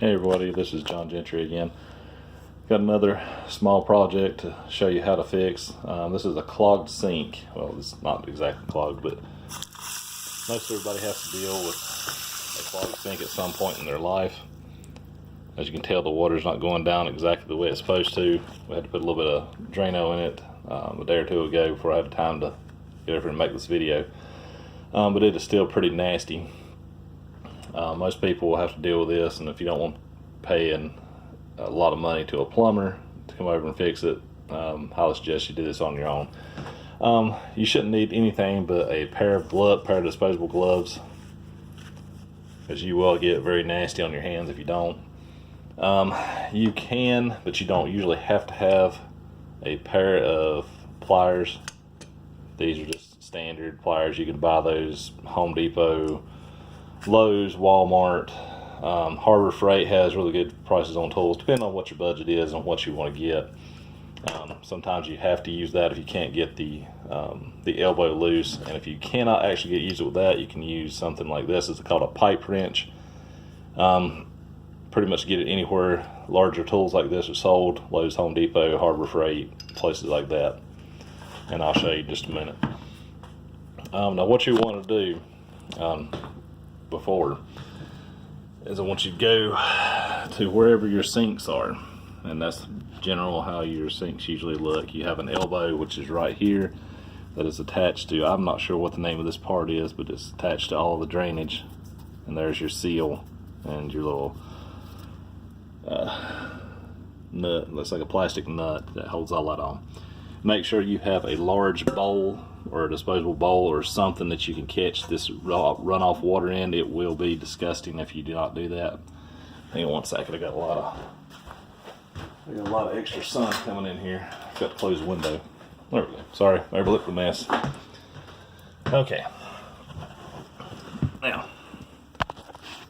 Hey everybody, this is John Gentry again. Got another small project to show you how to fix. This is a clogged sink. Well, it's not exactly clogged, but most everybody has to deal with a clogged sink at some point in their life. As you can tell, the water's not going down exactly the way it's supposed to. We had to put a little bit of Drano in it a day or two ago before I had time to get over and make this video. But it is still pretty nasty. Most people will have to deal with this, and if you don't want paying a lot of money to a plumber to come over and fix it, I highly suggest you do this on your own. You shouldn't need anything but a pair of disposable gloves, because you will get very nasty on your hands if you don't. You can, but you don't usually have to have a pair of pliers. These are just standard pliers. You can buy those Home Depot, Lowe's, Walmart. Harbor Freight has really good prices on tools, depending on what your budget is and what you want to get. Sometimes you have to use that if you can't get the elbow loose, and if you cannot actually use it with that, you can use something like this. It's called a pipe wrench. Pretty much get it anywhere larger tools like this are sold. Lowe's, Home Depot, Harbor Freight, places like that. And I'll show you in just a minute. Now what you want to do before is I want you to go to wherever your sinks are, and that's general how your sinks usually look. You have an elbow, which is right here, that is attached to, I'm not sure what the name of this part is, but it's attached to all the drainage, and there's your seal and your little nut. Looks like a plastic nut that holds all that on. Make sure you have a large bowl or a disposable bowl or something that you can catch this runoff water in. It will be disgusting if you do not do that. Hang on one second, I got a lot of extra sun coming in here. I've got to close the window. There we go. Sorry, I overlooked the mess. Okay. Now,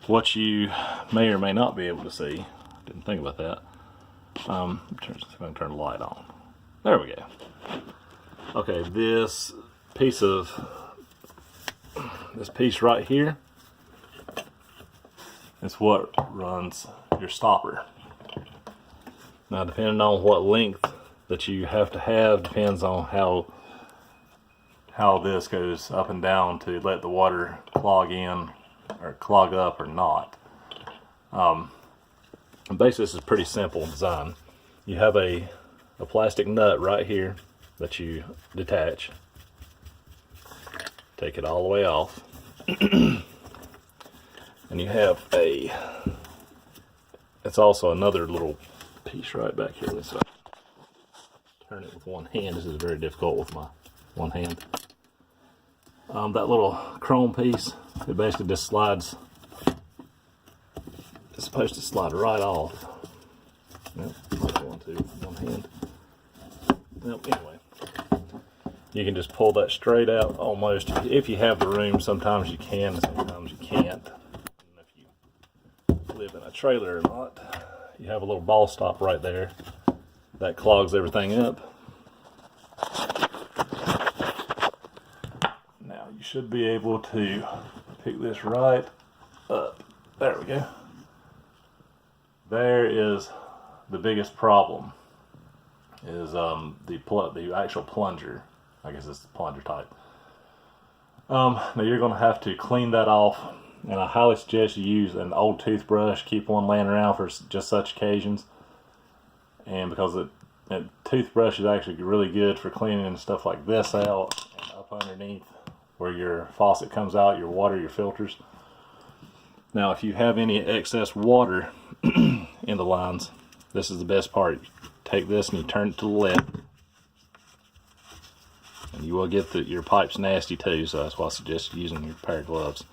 what you may or may not be able to see, didn't think about that. I'm going to turn the light on. There we go. Okay, this piece right here is what runs your stopper. Now, depending on what length that you have to have, depends on how this goes up and down to let the water clog in or clog up or not. Basically, this is pretty simple design. You have a plastic nut right here that you detach. Take it all the way off. And you have it's also another little piece right back here. This way. Turn it with one hand. This is very difficult with my one hand. That little chrome piece, it basically just slides. It's supposed to slide right off. Nope, not going to one hand. Well, anyway, you can just pull that straight out almost. If you have the room, sometimes you can, sometimes you can't. And if you live in a trailer or not, you have a little ball stop right there that clogs everything up. Now you should be able to pick this right up. There we go. There is the biggest problem. Is the actual plunger. I guess it's the plunger type. Now you're going to have to clean that off, and I highly suggest you use an old toothbrush. Keep one laying around for just such occasions, and because the toothbrush is actually really good for cleaning stuff like this out, and up underneath where your faucet comes out, your water, your filters. Now if you have any excess water in the lines, this is the best part. Take this and you turn it to the left, and you will get your pipes nasty too, so that's why I suggest using your pair of gloves.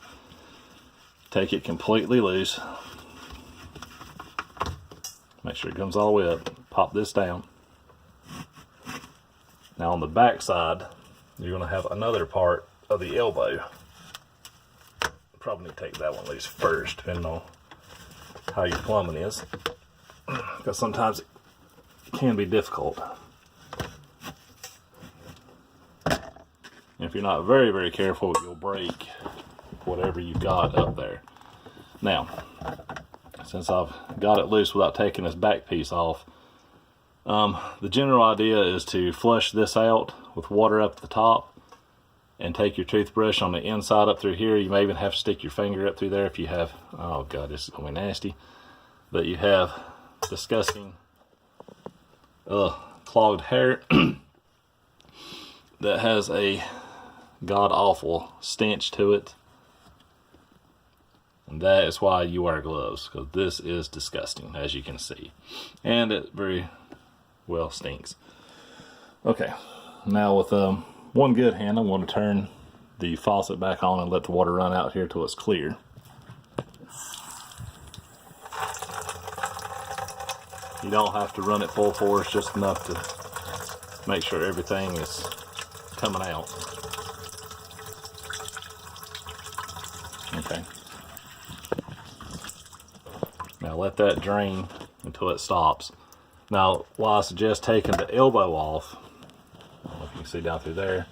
Take it completely loose. Make sure it comes all the way up. Pop this down. Now on the back side, you're going to have another part of the elbow. Probably need to take that one loose first, depending on how your plumbing is, because sometimes it can be difficult. If you're not very, very careful, you'll break whatever you've got up there. Now, since I've got it loose without taking this back piece off. The general idea is to flush this out with water up at the top and take your toothbrush on the inside up through here. You may even have to stick your finger up through there if you have, oh god, this is going to be nasty, but you have disgusting clogged hair that has a god-awful stench to it. And that is why you wear gloves, because this is disgusting, as you can see. And it very well stinks. Okay, now with one good hand, I'm going to turn the faucet back on and let the water run out here till it's clear. You don't have to run it full force, just enough to make sure everything is coming out. Okay. Now let that drain until it stops. Now, while I suggest taking the elbow off, I don't know if you can see down through there,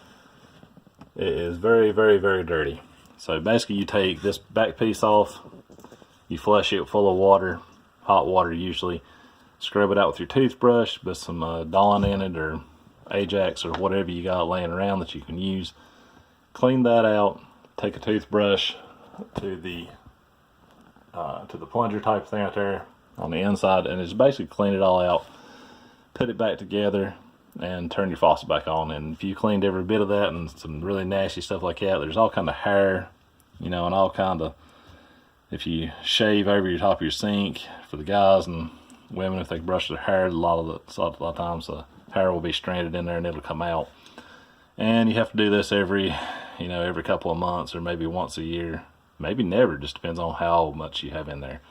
it is very, very, very dirty. So basically you take this back piece off, you flush it full of water, hot water usually, scrub it out with your toothbrush, put some Dawn in it or Ajax or whatever you got laying around that you can use. Clean that out, take a toothbrush to the plunger type thing out there on the inside, and just basically clean it all out, put it back together, and turn your faucet back on. And if you cleaned every bit of that and some really nasty stuff like that, there's all kind of hair, you know, and all kind of, if you shave over your top of your sink, for the guys and women, if they brush their hair, a lot of times the hair will be stranded in there and it'll come out. And you have to do this every couple of months, or maybe once a year, maybe never, just depends on how much you have in there.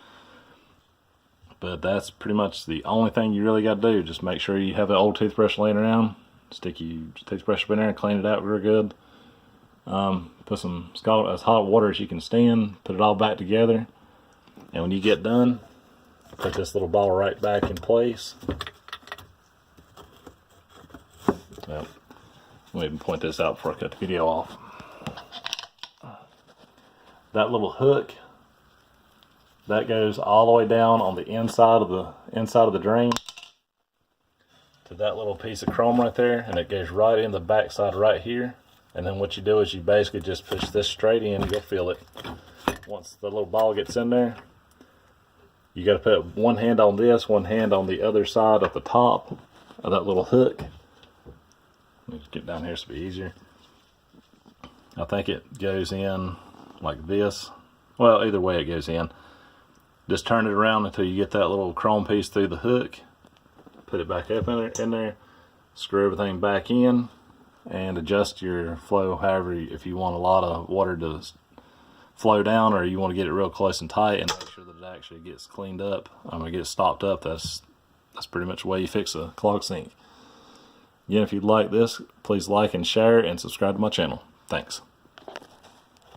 But that's pretty much the only thing you really got to do. Just make sure you have an old toothbrush laying around, stick your toothbrush up in there and clean it out real good. Put some as hot water as you can stand, put it all back together, and when you get done, put this little ball right back in place. Well, let me even point this out before I cut the video off. That little hook, that goes all the way down on the inside of the drain to that little piece of chrome right there, and it goes right in the back side right here. And then what you do is you basically just push this straight in and you'll feel it. Once the little ball gets in there, you got to put one hand on this, one hand on the other side at the top of that little hook. Let me get down here so it'll be easier. I think it goes in like this. Well, either way it goes in. Just turn it around until you get that little chrome piece through the hook. Put it back up in there. Screw everything back in and adjust your flow however, if you want a lot of water to flow down, or you want to get it real close and tight and make sure that it actually gets cleaned up. Gets stopped up. That's pretty much the way you fix a clogged sink. Again, if you'd like this, please like and share and subscribe to my channel. Thanks.